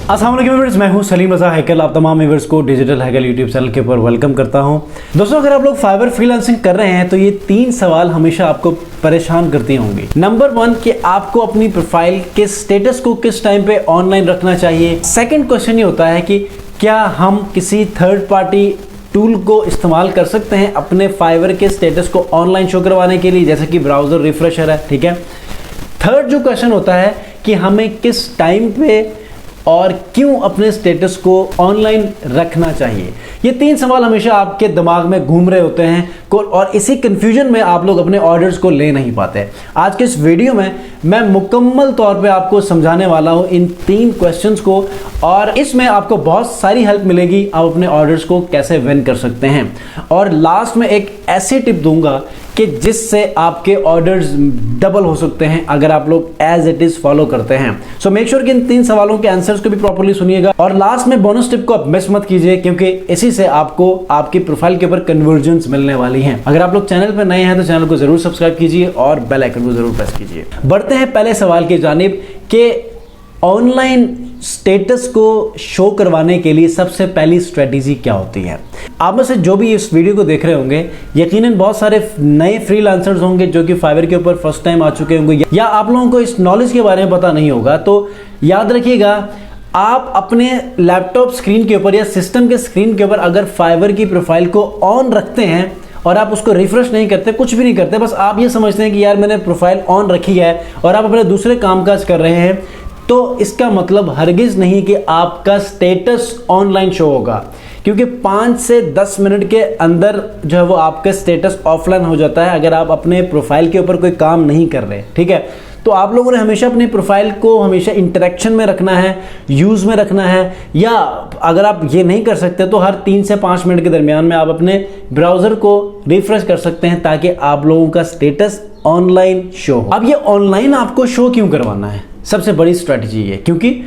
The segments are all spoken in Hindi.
अस्सलाम वालेकुम व्यूअर्स, मैं हूं सलीम रज़ा हैकल। आप तमाम व्यूअर्स को डिजिटल हैकल यूट्यूब चैनल के ऊपर वेलकम करता हूं। दोस्तों, अगर आप लोग फाइवर फ्रीलांसिंग कर रहे हैं तो ये 3 सवाल हमेशा आपको परेशान करती होंगी। नंबर 1 कि आपको अपनी प्रोफाइल के स्टेटस को किस टाइम पे ऑनलाइन रखना चाहिए। सेकंड क्वेश्चन ये होता है कि क्या हम किसी थर्ड पार्टी टूल को इस्तेमाल कर सकते हैं अपने फाइवर के स्टेटस को ऑनलाइन शो करवाने के लिए, जैसे कि ब्राउज़र रिफ्रेशर है। ठीक है। थर्ड जो क्वेश्चन होता है कि हमें किस टाइम पे और क्यों अपने स्टेटस को ऑनलाइन रखना चाहिए। ये 3 सवाल हमेशा आपके दिमाग में घूम रहे होते हैं और इसी कंफ्यूजन में आप लोग अपने ऑर्डर्स को ले नहीं पाते। आज के इस वीडियो में मैं मुकम्मल तौर पे आपको समझाने वाला हूं इन 3 क्वेश्चंस को, और इसमें आपको बहुत सारी हेल्प मिलेगी आप अपने ऑर्डर्स को कैसे विन कर सकते हैं। और लास्ट में एक ऐसी टिप दूंगा कि जिससे आपके ऑर्डर्स डबल हो सकते हैं अगर आप लोग एज इट इज फॉलो करते हैं। सो मेक श्योर कि इन 3 सवालों के आंसर्स को भी प्रॉपर्ली सुनिएगा, और लास्ट में बोनस टिप को आप मिस मत कीजिए, क्योंकि इसी से आपको आपकी प्रोफाइल के ऊपर कन्वर्जन्स मिलने वाली हैं। अगर आप लोग चैनल पर नए हैं तो चैनल को जरूर सब्सक्राइब कीजिए और बेल आइकन को जरूर प्रेस कीजिए। बढ़ते हैं पहले सवाल की जानिब कि ऑनलाइन स्टेटस को शो करवाने के लिए सबसे पहली स्ट्रेटेजी क्या होती है। आप में से जो भी इस वीडियो को देख रहे होंगे, यकीनन बहुत सारे नए फ्रीलांसर्स होंगे जो कि फाइवर के ऊपर फर्स्ट टाइम आ चुके होंगे, या आप लोगों को इस नॉलेज के बारे में पता नहीं होगा। तो याद रखिएगा, आप अपने लैपटॉप स्क्रीन के ऊपर या सिस्टम के स्क्रीन के ऊपर अगर फाइवर की प्रोफाइल को ऑन रखते हैं और आप उसको रिफ्रेश नहीं करते, कुछ भी नहीं करते, बस आप ये समझते हैं कि यार मैंने प्रोफाइल ऑन रखी है और आप अपने दूसरे कामकाज कर रहे हैं, तो इसका मतलब हरगिज़ नहीं कि आपका स्टेटस ऑनलाइन शो होगा, क्योंकि 5 से 10 मिनट के अंदर जो है वो आपका स्टेटस ऑफलाइन हो जाता है अगर आप अपने प्रोफाइल के ऊपर कोई काम नहीं कर रहे। ठीक है। तो आप लोगों ने हमेशा अपनी प्रोफाइल को हमेशा इंटरेक्शन में रखना है, यूज़ में रखना है, या अगर आप ये नहीं कर सकते तो हर 3 से 5 मिनट के दरमियान में आप अपने ब्राउज़र को रिफ्रेश कर सकते हैं ताकि आप लोगों का स्टेटस ऑनलाइन शो हो। अब ये ऑनलाइन आपको शो क्यों करवाना है, सबसे बड़ी स्ट्रैटेजी है क्योंकि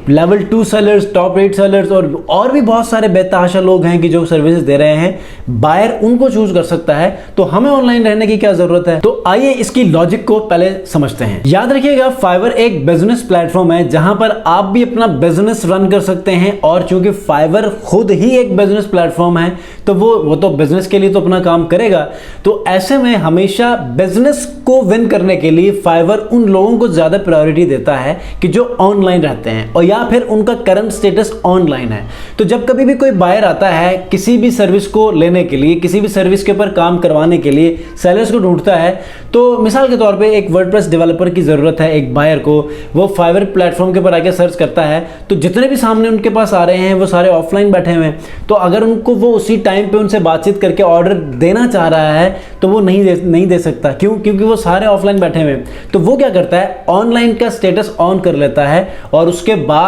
लेवल 2 सेलर्स, टॉप 8 सेलर्स और भी बहुत सारे बेतहाशा लोग हैं कि जो सर्विसेज दे रहे हैं, बायर उनको चूज कर सकता है, तो हमें ऑनलाइन रहने की क्या जरूरत है। तो आइए इसकी लॉजिक को पहले समझते हैं। याद रखिएगा, फाइवर एक बिजनेस प्लेटफॉर्म है जहां पर आप भी अपना बिजनेस रन कर सकते हैं, और चूंकि फाइवर खुद ही एक बिजनेस प्लेटफॉर्म है तो वो तो बिजनेस के लिए तो अपना काम करेगा। तो ऐसे में हमेशा बिजनेस को विन करने के लिए फाइवर उन लोगों को ज्यादा प्रायोरिटी देता है कि जो ऑनलाइन रहते हैं और या फिर उनका करंट स्टेटस ऑनलाइन है। तो जब कभी भी कोई बायर आता है किसी भी सर्विस को लेने के लिए, किसी भी सर्विस के ऊपर काम करवाने के लिए सेलर्स को ढूंढता है, तो मिसाल के तौर पे एक वर्डप्रेस डेवलपर की ज़रूरत है एक बायर को, वो फाइवर प्लेटफॉर्म के ऊपर आके सर्च करता है, तो जितने भी सामने उनके पास आ रहे हैं वो सारे ऑफलाइन बैठे हुए हैं। तो अगर उनको वो उसी टाइम पे उनसे बातचीत करके ऑर्डर देना चाह रहा है तो वो नहीं दे सकता। क्यों? क्योंकि वो सारे ऑफलाइन बैठे हुए हैं। तो वो क्या करता है, ऑनलाइन का स्टेटस ऑन कर लेता है, और उसके बाद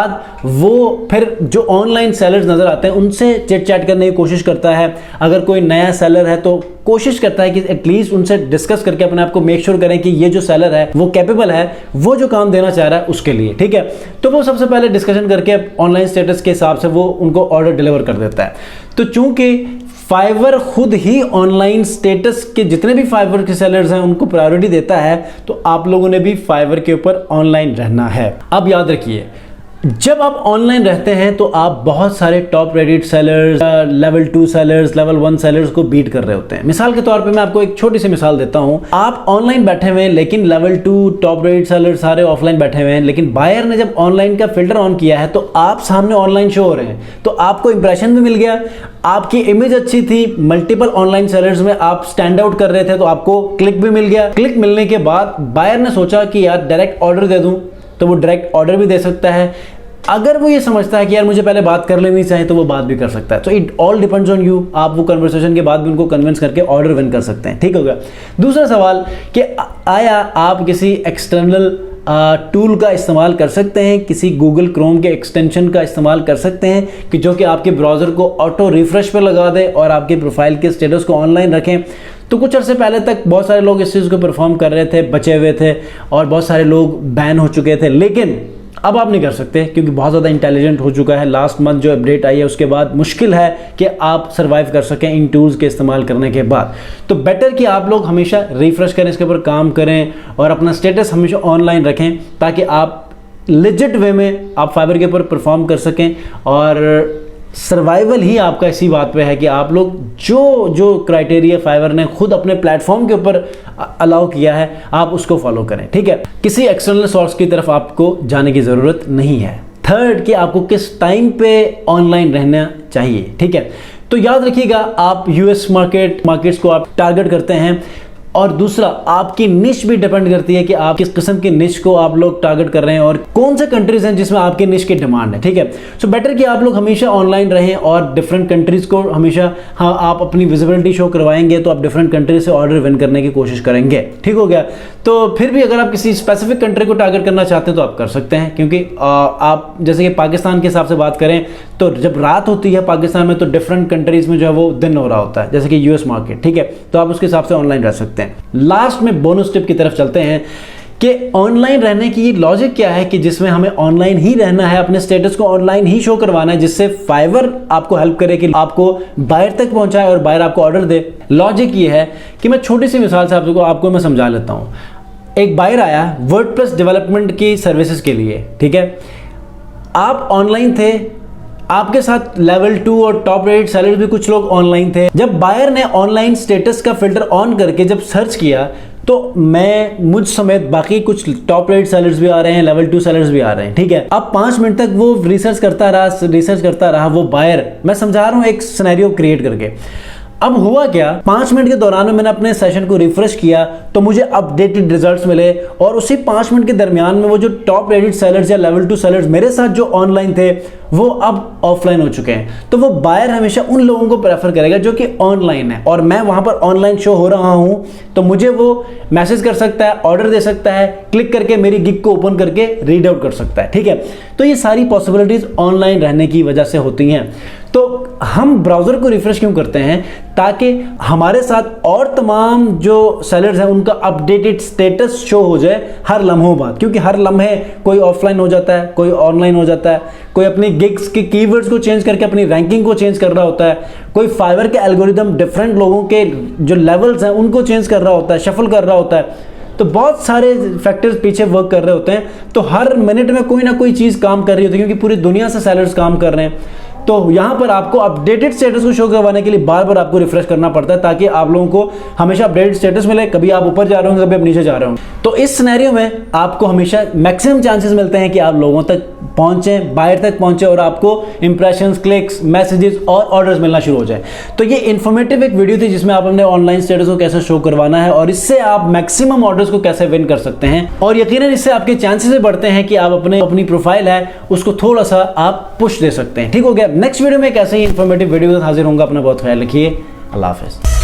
वो फिर जो ऑनलाइन सेलर्स नजर आते हैं उनसे चिट चैट करने की कोशिश करता है। अगर कोई नया सेलर है तो कोशिश करता है कि एटलीस्ट उनसे डिस्कस करके अपने आप को मेक श्योर करें कि ये जो सेलर है वो कैपेबल है, वो जो काम देना चाह रहा है उसके लिए। ठीक है। तो वो सबसे पहले डिस्कशन करके ऑनलाइन स्टेटस के हिसाब से वो उनको ऑर्डर डिलीवर कर देता है। तो चूंकि फाइवर खुद ही ऑनलाइन स्टेटस के जितने भी फाइवर के सेलर्स हैं उनको प्रायोरिटी देता है, तो आप लोगों ने भी फाइवर के ऊपर ऑनलाइन रहना है। अब याद रखिए, जब आप ऑनलाइन रहते हैं तो आप बहुत सारे top rated sellers, level 2 sellers, level 1 sellers को बीट कर रहे होते हैं। मिसाल के तौर पे मैं आपको एक छोटी सी मिसाल देता हूं। आप ऑनलाइन बैठे हुए हैं लेकिन लेवल 2 टॉप रेटेड सेलर्स सारे ऑफलाइन बैठे हुए हैं, लेकिन बायर ने जब ऑनलाइन का फिल्टर ऑन किया है तो आप सामने ऑनलाइन शो हो रहे हैं, तो आपको इंप्रेशन भी मिल गया, आपकी इमेज अच्छी थी, मल्टीपल ऑनलाइन सेलर्स में आप स्टैंड आउट कर रहे थे, तो आपको क्लिक भी मिल गया। क्लिक मिलने के बाद बायर ने सोचा कि यार डायरेक्ट ऑर्डर दे दूं, तो वो डायरेक्ट ऑर्डर भी दे सकता है। अगर वो ये समझता है कि यार मुझे पहले बात कर लेनी चाहिए तो वो बात भी कर सकता है। तो it all depends on you. आप वो कन्वर्सेशन के बाद भी उनको कन्विंस करके ऑर्डर विन कर सकते हैं। ठीक हो गया। दूसरा सवाल कि आया आप किसी एक्सटर्नल टूल का इस्तेमाल कर सकते हैं, किसी गूगल क्रोम के एक्सटेंशन का इस्तेमाल कर सकते हैं कि जो कि आपके ब्राउज़र को ऑटो रिफ्रेश पे लगा दे और आपके प्रोफाइल के स्टेटस को ऑनलाइन रखें। तो कुछ अर्से पहले तक बहुत सारे लोग इस चीज़ को परफॉर्म कर रहे थे, बचे हुए थे, और बहुत सारे लोग बैन हो चुके थे, लेकिन अब आप नहीं कर सकते क्योंकि बहुत ज़्यादा इंटेलिजेंट हो चुका है। लास्ट मंथ जो अपडेट आई है उसके बाद मुश्किल है कि आप सर्वाइव कर सकें इन टूल्स के इस्तेमाल करने के बाद। तो बेटर कि आप लोग हमेशा रिफ्रेश करें, इसके ऊपर काम करें और अपना स्टेटस हमेशा ऑनलाइन रखें ताकि आप लेजिट वे में आप फाइवर के ऊपर परफॉर्म कर सकें। और सर्वाइवल ही आपका इसी बात पे है कि आप लोग जो जो क्राइटेरिया फाइवर ने खुद अपने प्लेटफॉर्म के ऊपर अलाउ किया है आप उसको फॉलो करें, ठीक है। किसी एक्सटर्नल सोर्स की तरफ आपको जाने की ज़रूरत नहीं है। थर्ड कि आपको किस टाइम पे ऑनलाइन रहना चाहिए, ठीक है। तो याद रखिएगा आप यूएस मार्केट्स को आप टारगेट करते हैं, और दूसरा आपकी निश भी डिपेंड करती है कि आप किस किस्म की निश को आप लोग टारगेट कर रहे हैं और कौन से कंट्रीज हैं जिसमें आपके निश की डिमांड है, ठीक है। सो बेटर कि आप लोग हमेशा ऑनलाइन रहें और डिफरेंट कंट्रीज को हमेशा, हाँ आप अपनी विजिबिलिटी शो करवाएंगे तो आप डिफरेंट कंट्रीज से ऑर्डर विन करने की कोशिश करेंगे, ठीक हो गया। तो फिर भी अगर आप किसी स्पेसिफिक कंट्री को टारगेट करना चाहते हैं तो आप कर सकते हैं, क्योंकि आप जैसे कि पाकिस्तान के हिसाब से बात करें तो जब रात होती है पाकिस्तान में तो डिफरेंट कंट्रीज में जो है वो दिन हो रहा होता है, जैसे कि यूएस मार्केट, ठीक है। तो आप उसके हिसाब से ऑनलाइन रह सकते हैं। लास्ट में बोनस टिप की तरफ चलते हैं कि ऑनलाइन रहने की लॉजिक क्या है कि जिसमें हमें ऑनलाइन ही रहना है, अपने स्टेटस को ऑनलाइन ही शो करवाना है, जिससे फाइवर आपको हेल्प करे कि आपको बायर तक पहुंचाए और बायर आपको ऑर्डर दे। लॉजिक ये है कि मैं छोटी सी मिसाल से आपको मैं समझा लेता हूं। एक बायर आया वर्डप्रेस डेवलपमेंट की सर्विसेज के लिए, ठीक है। आप ऑनलाइन थे, आपके साथ लेवल 2 और टॉप रेटेड सेलर्स भी कुछ लोग ऑनलाइन थे। जब बायर ने ऑनलाइन स्टेटस का फिल्टर ऑन करके जब सर्च किया तो मुझ समेत बाकी कुछ टॉप रेटेड सेलर्स भी आ रहे हैं, लेवल 2 सेलर्स भी आ रहे हैं, ठीक है। अब 5 मिनट तक वो रिसर्च करता रहा वो बायर, मैं समझा रहा हूं एक सिनेरियो क्रिएट करके। अब हुआ क्या, 5 मिनट के दौरान में मैंने अपने सेशन को रिफ्रेश किया तो मुझे अपडेटेड रिजल्ट्स मिले, और उसी 5 मिनट के दरमियान में वो जो टॉप रेटेड सेलर्स या लेवल 2 सेलर्स मेरे साथ जो ऑनलाइन थे वो अब ऑफलाइन हो चुके हैं। तो वो बायर हमेशा उन लोगों को प्रेफर करेगा जो कि ऑनलाइन है, और मैं वहां पर ऑनलाइन शो हो रहा हूं तो मुझे वो मैसेज कर सकता है, ऑर्डर दे सकता है, क्लिक करके मेरी गिग को ओपन करके रीड आउट कर सकता है, ठीक है। तो ये सारी पॉसिबिलिटीज ऑनलाइन रहने की वजह से होती हैं। तो हम ब्राउजर को रिफ्रेश क्यों करते हैं, ताकि हमारे साथ और तमाम जो सेलर्स हैं उनका अपडेटेड स्टेटस शो हो जाए हर लम्हों बाद, क्योंकि हर लम्हे कोई ऑफलाइन हो जाता है, कोई ऑनलाइन हो जाता है, कोई अपनी गिग्स के कीवर्ड्स को चेंज करके अपनी रैंकिंग को चेंज कर रहा होता है, कोई फाइवर के एल्गोरिदम डिफरेंट लोगों के जो लेवल्स हैं उनको चेंज कर रहा होता है, शफल कर रहा होता है। तो बहुत सारे फैक्टर्स पीछे वर्क कर रहे होते हैं। तो हर मिनट में कोई ना कोई चीज़ काम कर रही होती है, क्योंकि पूरी दुनिया से सेलर्स काम कर रहे हैं। तो यहाँ पर आपको अपडेटेड स्टेटस को शो करवाने के लिए बार बार आपको रिफ्रेश करना पड़ता है, ताकि आप लोगों को हमेशा अपडेटेड स्टेटस मिले। कभी आप ऊपर जा रहे होंगे, कभी आप नीचे जा रहे होंगे। तो इस सिनेरियो में आपको हमेशा मैक्सिमम चांसेस मिलते हैं कि आप लोगों तक पहुंचे, बायर तक पहुंचे, और आपको इंप्रेशंस, क्लिक्स, मैसेजेस और ऑर्डर्स मिलना शुरू हो जाए। तो ये इन्फॉर्मेटिव एक वीडियो थी जिसमें आप अपने ऑनलाइन स्टेटस को कैसे शो करवाना है और इससे आप मैक्सिमम ऑर्डर्स को कैसे विन कर सकते हैं, और यकीनन इससे आपके चांसेस बढ़ते हैं कि आप अपनी प्रोफाइल है उसको थोड़ा सा आप पुश दे सकते हैं, ठीक हो गया। नेक्स्ट वीडियो में कैसे ही इन्फॉर्मेटिव वीडियो के साथ हाजिर होऊंगा। अपना बहुत ख्याल रखिए। अल्लाह हाफिज़।